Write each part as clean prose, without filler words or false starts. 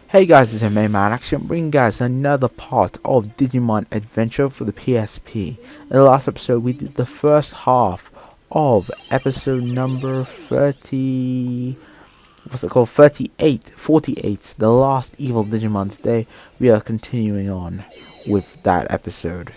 Hey guys, it's Man Actually, I'm bringing guys another part of Digimon Adventure for the PSP. In the last episode, we did the first half of episode number 30... What's it called? 48, the last evil Digimon. Today, we are continuing on with that episode.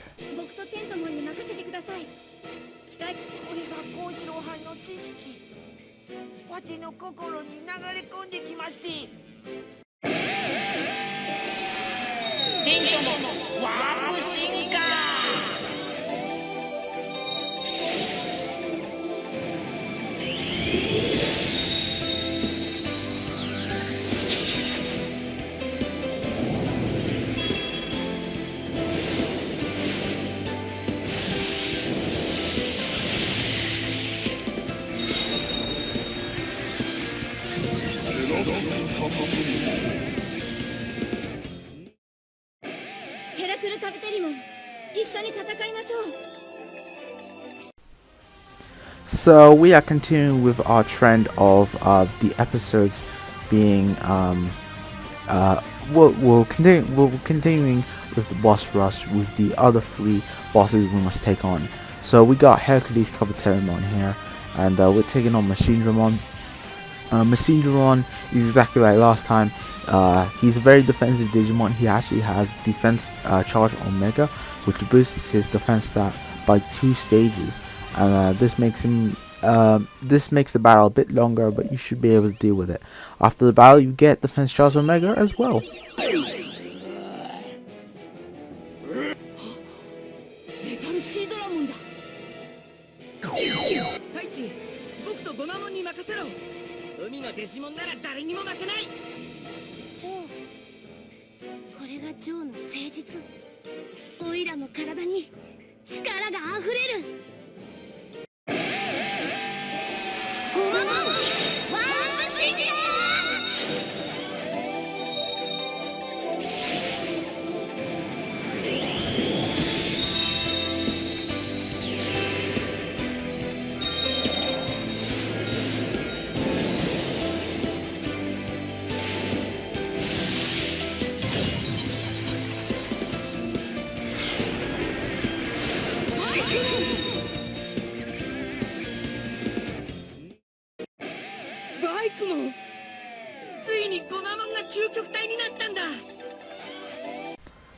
So we are continuing with our trend of the episodes being we're continuing with the boss rush with the other three bosses we must take on. So we got Hercules Apocalymon here, and we're taking on Machine Dramon. Machine Dramon is exactly like last time. He's a very defensive Digimon. He actually has defense charge Omega, which boosts his defense stat by 2 stages. And this makes the battle a bit longer, but you should be able to deal with it. After the battle, you get defense charge Omega as well.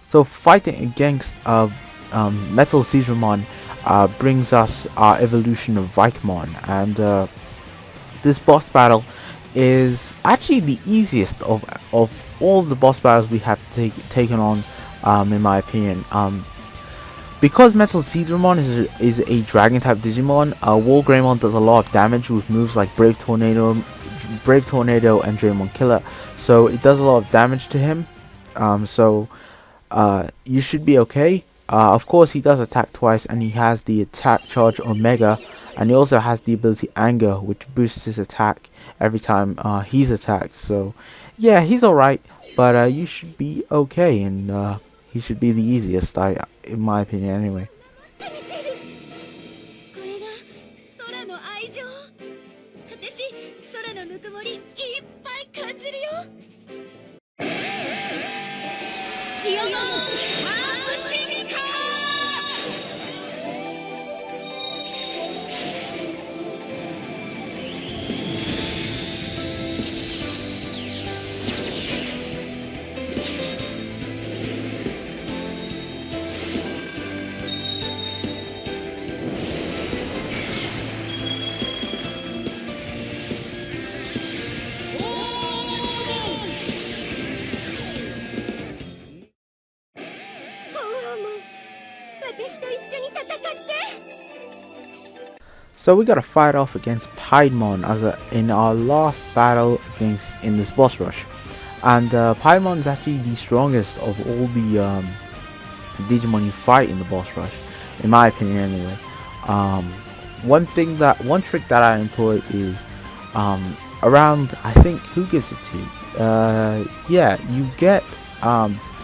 So fighting against Metal Digimon brings us our evolution of Vikemon, and this boss battle is actually the easiest of all the boss battles we have taken on, in my opinion. Because Metal Digimon is a dragon type Digimon, War Greymon does a lot of damage with moves like Brave Tornado, and Draymon Killer. So it does a lot of damage to him. You should be okay. Of course, he does attack twice, and he has the attack charge Omega, and he also has the ability Anger, which boosts his attack every time he's attacked. So yeah, he's alright, but you should be okay, and he should be the easiest, in my opinion anyway. So we gotta fight off against Piedmon in our last battle in this boss rush, and Piedmon is actually the strongest of all the Digimon you fight in the boss rush, in my opinion anyway. One trick that I employ is around, I think, who gives it to you? Yeah, you get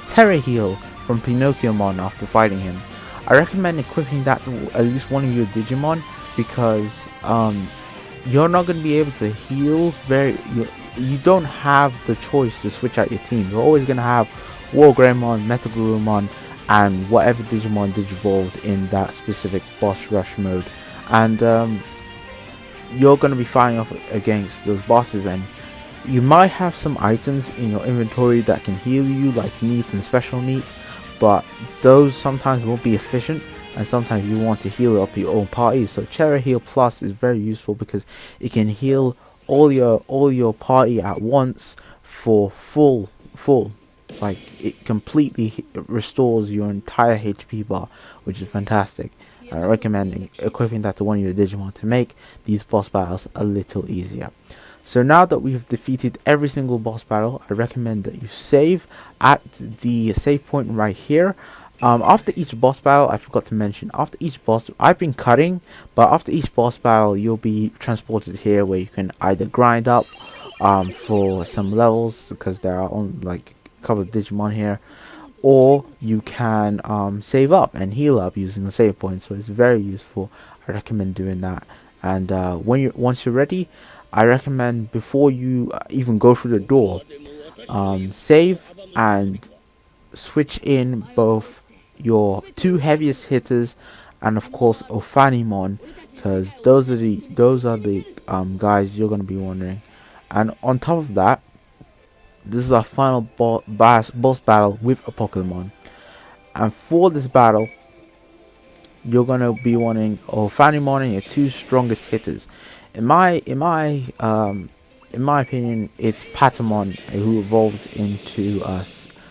Terra Heal from Pinocchiomon after fighting him. I recommend equipping that to at least one of your Digimon, because you're not going to be able to heal you don't have the choice to switch out your team. You're always going to have War Greymon, Metal Gurumon, and whatever Digimon Digivolved in that specific boss rush mode. And you're going to be fighting off against those bosses, and you might have some items in your inventory that can heal you, like meat and special meat, but those sometimes won't be efficient, and sometimes you want to heal up your own party. So Cherry Heal Plus is very useful because it can heal all your party at once for full, like it completely restores your entire HP bar, which is fantastic. I recommend equipping that to one of your Digimon to make these boss battles a little easier. So now that we've defeated every single boss battle, I recommend that you save at the save point right here. After each boss battle, I forgot to mention, after each boss, I've been cutting, but after each boss battle, you'll be transported here where you can either grind up for some levels, because there are only like a couple of Digimon here, or you can save up and heal up using the save point. So it's very useful. I recommend doing that. And once you're ready, I recommend before you even go through the door, save and switch in both your two heaviest hitters and of course Ophanimon, because those are the guys you're going to be wondering. And on top of that, this is our final boss battle with Apocalymon, and for this battle you're going to be wanting Ophanimon and your two strongest hitters. In my opinion, it's Patamon, who evolves into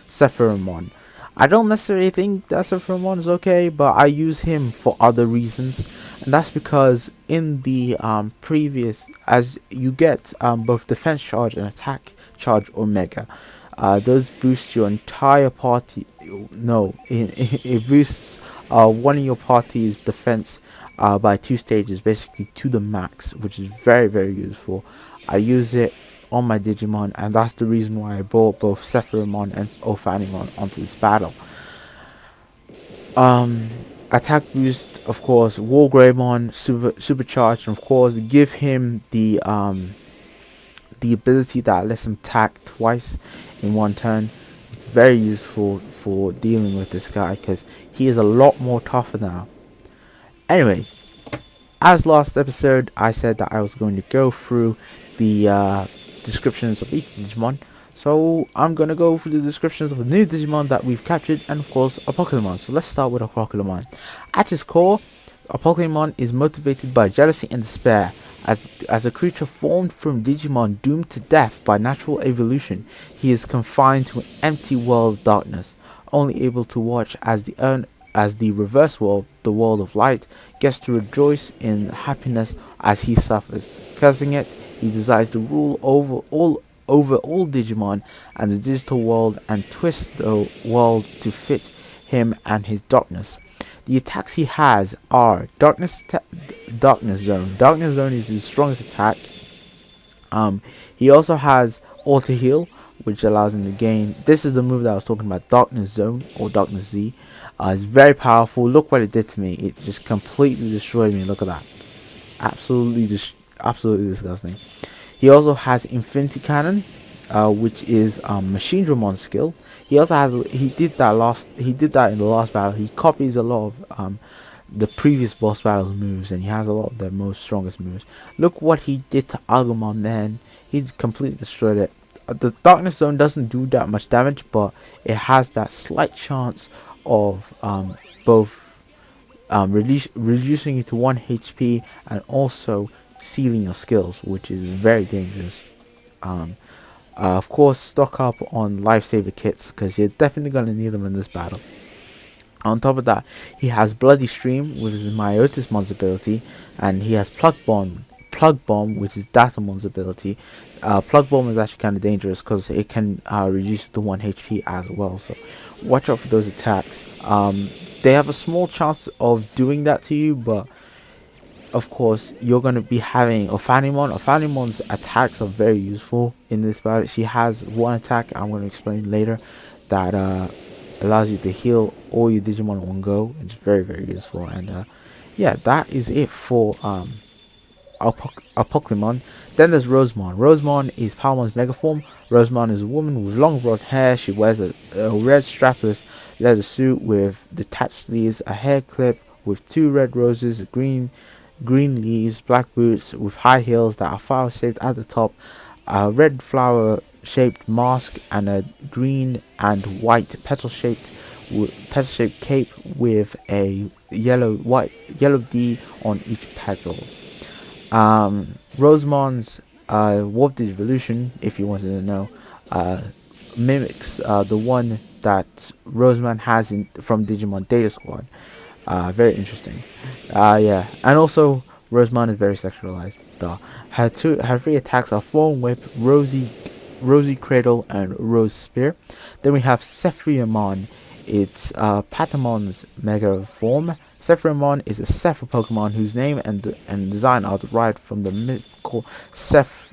Sephirothmon. I don't necessarily think that Sephirothmon is okay, but I use him for other reasons, and that's because in the previous, as you get both defense charge and attack charge Omega, those boost your entire party. No, it boosts one of your party's defense by 2 stages, basically to the max, which is very, very useful. I use it on my Digimon, and that's the reason why I brought both Sephirothmon and Ophanimon onto this battle. Attack boost, of course, War Greymon supercharged, and of course give him the ability that lets him attack twice in one turn. It's very useful for dealing with this guy because he is a lot more tougher now. Anyway, as last episode, I said that I was going to go through the descriptions of each Digimon, so I'm going to go through the descriptions of the new Digimon that we've captured, and of course Apocalymon. So let's start with Apocalymon. At its core, Apocalymon is motivated by jealousy and despair. As a creature formed from Digimon doomed to death by natural evolution, he is confined to an empty world of darkness, only able to watch as the reverse world, the world of light, gets to rejoice in happiness as he suffers. Cursing it, he desires to rule over all Digimon and the digital world, and twist the world to fit him and his darkness. The attacks he has are Darkness Zone. Darkness Zone is his strongest attack. He also has Auto Heal, which allows him to gain. This is the move that I was talking about, Darkness Zone or Darkness Z. It's very powerful. Look what it did to me. It just completely destroyed me. Look at that. Absolutely disgusting. He also has Infinity Cannon, which is Machine Dramon skill. He also has he did that in the last battle. He copies a lot of the previous boss battles moves, and he has a lot of the most strongest moves. Look what he did to Agumon, man. He completely destroyed it. The Darkness Zone doesn't do that much damage, but it has that slight chance of both reducing you to 1 HP and also sealing your skills, which is very dangerous. Of course, stock up on lifesaver kits because you're definitely going to need them in this battle. On top of that, he has Bloody Stream, which is Myotismon's ability, and he has Plug Bomb, which is Datamon's ability. Plug Bomb is actually kind of dangerous because it can reduce to 1 HP as well, so watch out for those attacks. They have a small chance of doing that to you, but of course you're going to be having Ophanimon. Ophanimon's attacks are very useful in this battle. She has one attack I'm going to explain later that allows you to heal all your Digimon in one go. It's very, very useful. And yeah, that is it for Apocalymon. Then there's Rosemon. Rosemon is Palmon's mega form. Rosemon is a woman with long blonde hair. She wears a red strapless leather suit with detached sleeves, a hair clip with 2 red roses, green leaves, black boots with high heels that are flower shaped at the top, a red flower shaped mask, and a green and white petal shaped cape with a yellow D on each petal. Rosemon's warp evolution, if you wanted to know, mimics the one that Rosemon has from Digimon Data Squad. Very interesting. Yeah, and also Rosemon is very sexualized. Her 3 attacks are Foam Whip, Rosy Cradle, and Rose Spear. Then we have Sephirothmon. It's Patamon's mega form. Sephirothmon is a Sephiroth Pokemon whose name and design are derived from the mythical Seraph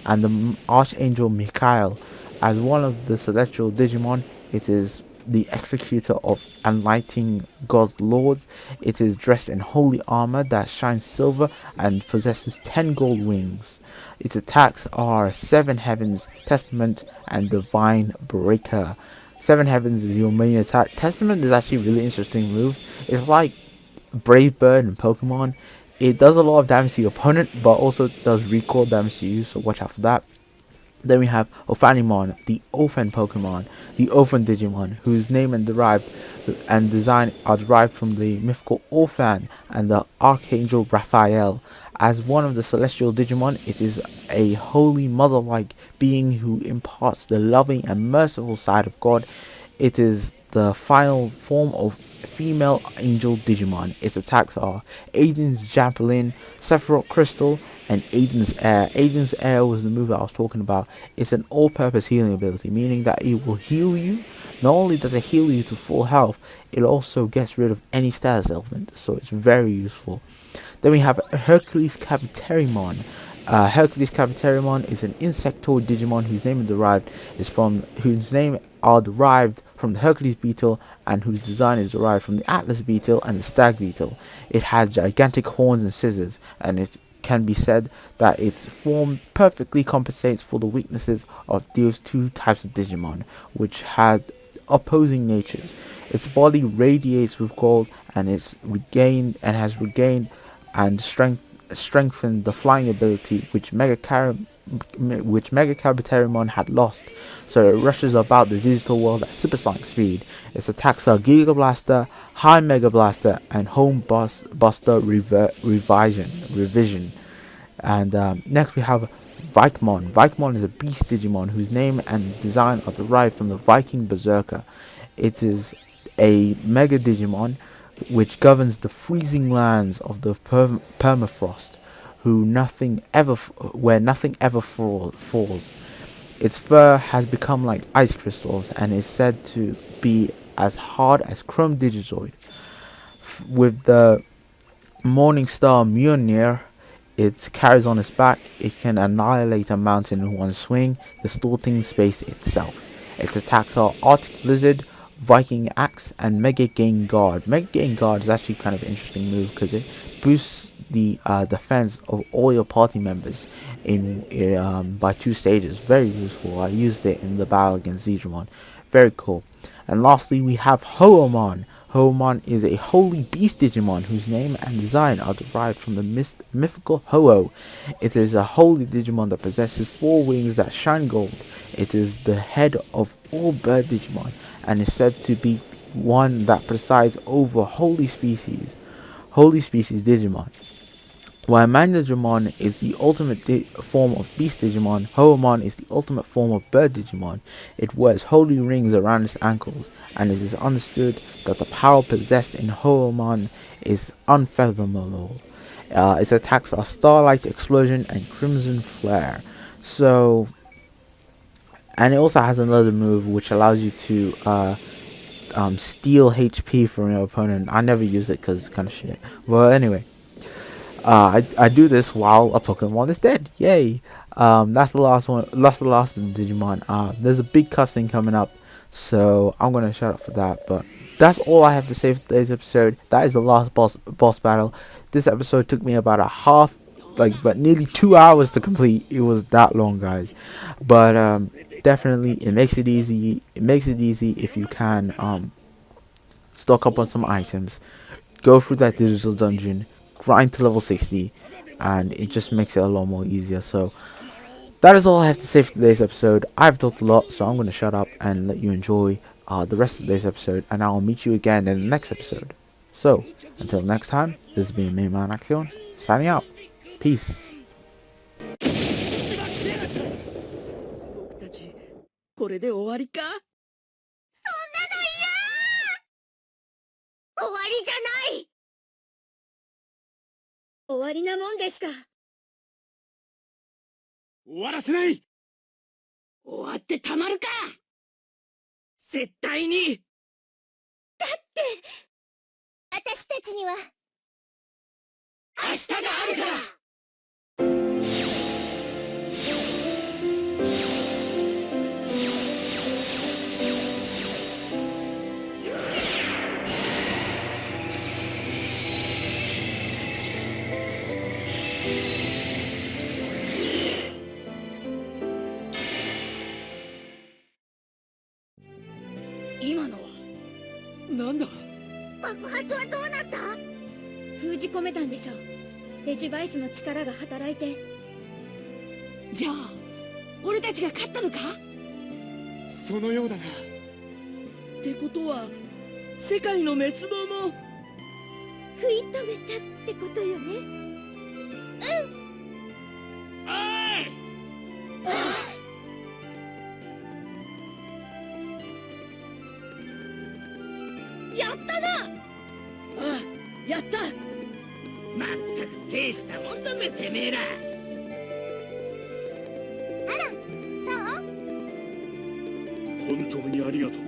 and the Archangel Michael. As one of the celestial Digimon, it is the executor of enlightening God's lords. It is dressed in holy armor that shines silver and possesses 10 gold wings. Its attacks are 7 Heavens, Testament, and Divine Breaker. 7 Heavens is your main attack. Testament is actually a really interesting move. It's like Brave Bird in Pokemon. It does a lot of damage to your opponent, but also does recoil damage to you, so watch out for that. Then we have Ophanimon, the Ophan Pokemon, the Ophan Digimon, whose name and design are derived from the mythical Ophan and the Archangel Raphael. As one of the celestial Digimon, it is a holy mother-like being who imparts the loving and merciful side of God. It is the final form of female angel Digimon. Its attacks are Aiden's Javelin, Sephiroth Crystal, and Aiden's Air. Aiden's Air was the move that I was talking about. It's an all-purpose healing ability, meaning that it will heal you. Not only does it heal you to full health, it also gets rid of any status element, so it's very useful. Then we have Hercules Capiteriamon. Hercules Capiteriamon is an insectoid Digimon whose name are derived from the Hercules beetle and whose design is derived from the Atlas beetle and the Stag beetle. It has gigantic horns and scissors, and it can be said that its form perfectly compensates for the weaknesses of those 2 types of Digimon, which had opposing natures. Its body radiates with gold and has regained and strengthened the flying ability which Mega Capiteriamon had lost, so it rushes about the digital world at supersonic speed. Its attacks are Giga Blaster, High Mega Blaster, and Home Buster Revision. And next we have Vikemon. Vikemon is a beast Digimon whose name and design are derived from the Viking Berserker. It is a Mega Digimon which governs the freezing lands of the permafrost, where nothing ever falls. Its fur has become like ice crystals and is said to be as hard as chrome Digizoid. With the Morning Star Mjolnir it carries on its back, it can annihilate a mountain in one swing, distorting space itself. Its attacks are Arctic Blizzard, Viking Axe, and Mega Gain Guard. Mega Gain Guard is actually kind of an interesting move because it boosts the defense of all your party members by 2 stages. Very useful. I used it in the battle against Digimon. Very cool. And lastly, we have Hoomon. Hoomon is a holy beast Digimon whose name and design are derived from the mythical Ho-Oh. It is a holy Digimon that possesses 4 wings that shine gold. It is the head of all bird Digimon and is said to be one that presides over holy species Digimon. While Digimon is the ultimate form of beast Digimon, Hoomon is the ultimate form of bird Digimon. It wears holy rings around its ankles, and it is understood that the power possessed in Hoomon is unfathomable. Its attacks are Starlight Explosion and Crimson Flare. So, and it also has another move which allows you to steal HP from your opponent. I never use it because it's kind of shit. Well, anyway. I do this while a Pokemon is dead. Yay! That's the last one. That's the last of the Digimon. There's a big cutscene coming up, so I'm gonna shut up for that. But that's all I have to say for today's episode. That is the last boss battle. This episode took me about but nearly 2 hours to complete. It was that long, guys. But definitely it makes it easy. It makes it easy if you can stock up on some items, go through that digital dungeon, grind to level 60, and it just makes it a lot more easier. So that is all I have to say for today's episode. I've talked a lot, so I'm going to shut up and let you enjoy the rest of today's episode, and I'll meet you again in the next episode. So until next time, this has been me, Man Action, signing out. Peace. 僕たちこれで終わりか？終わりじゃない。終わりなもんですか。終わらせない。終わってたまるか。絶対に。だって私たちには明日があるから。今のはなんだ？爆発はどうなった？封じ込めたんでしょ。デジバイスの力が働いて。じゃあ俺たちが勝ったのか？そのようだな。ってことは世界の滅亡も食い止めたってことよね。おい！やったな。ああ、やった。まったく手したもんだぜてめえら。あら、そう？本当にありがとう。